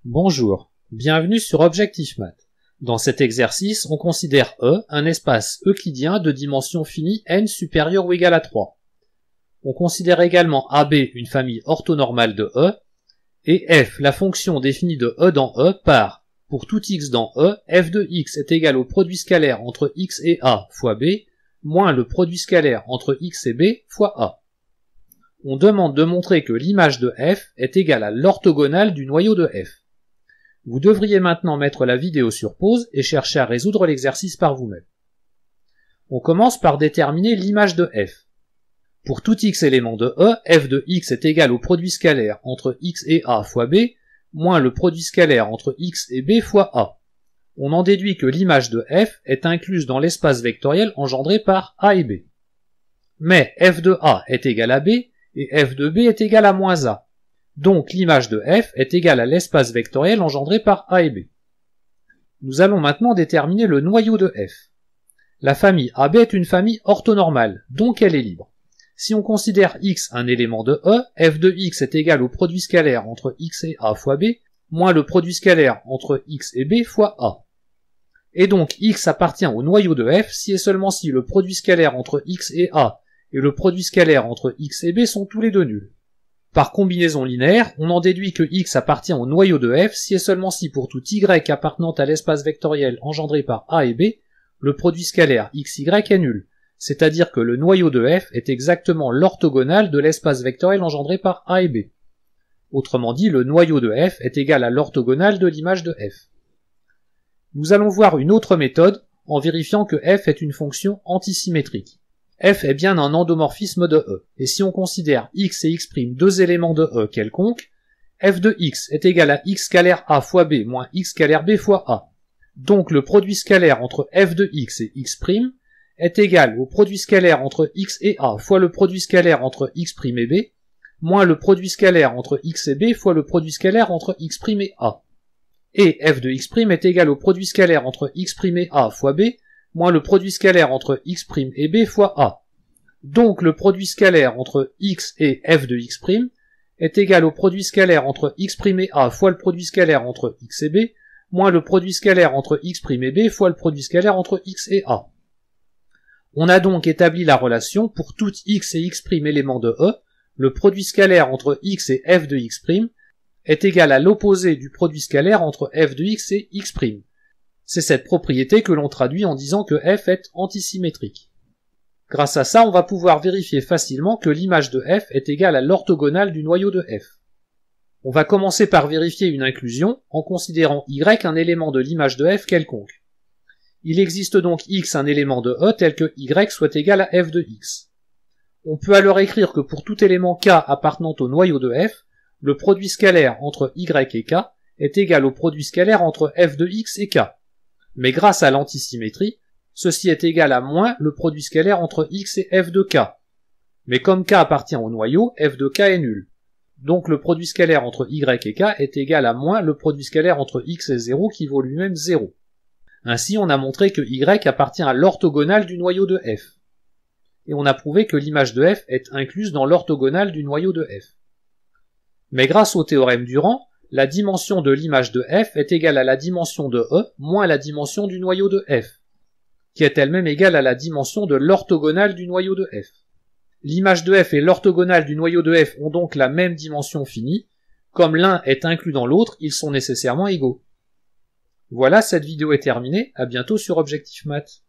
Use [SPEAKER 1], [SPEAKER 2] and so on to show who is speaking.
[SPEAKER 1] Bonjour, bienvenue sur Objectif Math. Dans cet exercice, on considère E un espace euclidien de dimension finie n supérieure ou égale à 3. On considère également AB une famille orthonormale de E, et f la fonction définie de E dans E par, pour tout x dans E, f de x est égal au produit scalaire entre x et a fois b, moins le produit scalaire entre x et b fois a. On demande de montrer que l'image de f est égale à l'orthogonale du noyau de f. Vous devriez maintenant mettre la vidéo sur pause et chercher à résoudre l'exercice par vous-même. On commence par déterminer l'image de f. Pour tout x élément de E, f de x est égal au produit scalaire entre x et a fois b, moins le produit scalaire entre x et b fois a. On en déduit que l'image de f est incluse dans l'espace vectoriel engendré par a et b. Mais f de a est égal à b, et f de b est égal à moins a. Donc l'image de f est égale à l'espace vectoriel engendré par a et b. Nous allons maintenant déterminer le noyau de f. La famille AB est une famille orthonormale, donc elle est libre. Si on considère x un élément de E, f de x est égal au produit scalaire entre x et a fois b, moins le produit scalaire entre x et b fois a. Et donc x appartient au noyau de f si et seulement si le produit scalaire entre x et a et le produit scalaire entre x et b sont tous les deux nuls. Par combinaison linéaire, on en déduit que x appartient au noyau de f si et seulement si pour tout y appartenant à l'espace vectoriel engendré par a et b, le produit scalaire xy est nul, c'est-à-dire que le noyau de f est exactement l'orthogonale de l'espace vectoriel engendré par a et b. Autrement dit, le noyau de f est égal à l'orthogonale de l'image de f. Nous allons voir une autre méthode en vérifiant que f est une fonction antisymétrique. F est bien un endomorphisme de E, et si on considère x et x' deux éléments de E quelconques, f de x est égal à x scalaire a fois b moins x scalaire b fois a. Donc le produit scalaire entre f de x et x' est égal au produit scalaire entre x et a fois le produit scalaire entre x' et b, moins le produit scalaire entre x et b fois le produit scalaire entre x' et a. Et f de x' est égal au produit scalaire entre x' et a fois b, moins le produit scalaire entre x' et b fois a. Donc le produit scalaire entre x et f de x' est égal au produit scalaire entre x' et a fois le produit scalaire entre x et b, moins le produit scalaire entre x' et b fois le produit scalaire entre x et a. On a donc établi la relation pour tout x et x' éléments de E, le produit scalaire entre x et f de x' est égal à l'opposé du produit scalaire entre f de x et x'. C'est cette propriété que l'on traduit en disant que f est antisymétrique. Grâce à ça, on va pouvoir vérifier facilement que l'image de f est égale à l'orthogonale du noyau de f. On va commencer par vérifier une inclusion en considérant y un élément de l'image de f quelconque. Il existe donc x un élément de E tel que y soit égal à f de x. On peut alors écrire que pour tout élément k appartenant au noyau de f, le produit scalaire entre y et k est égal au produit scalaire entre f de x et k. Mais grâce à l'antisymétrie, ceci est égal à moins le produit scalaire entre x et f de k. Mais comme k appartient au noyau, f de k est nul. Donc le produit scalaire entre y et k est égal à moins le produit scalaire entre x et 0 qui vaut lui-même 0. Ainsi on a montré que y appartient à l'orthogonale du noyau de f. Et on a prouvé que l'image de f est incluse dans l'orthogonale du noyau de f. Mais grâce au théorème d'Urant, la dimension de l'image de f est égale à la dimension de E moins la dimension du noyau de f, qui est elle-même égale à la dimension de l'orthogonale du noyau de f. L'image de f et l'orthogonale du noyau de f ont donc la même dimension finie. Comme l'un est inclus dans l'autre, ils sont nécessairement égaux. Voilà, cette vidéo est terminée, à bientôt sur Objectif Math.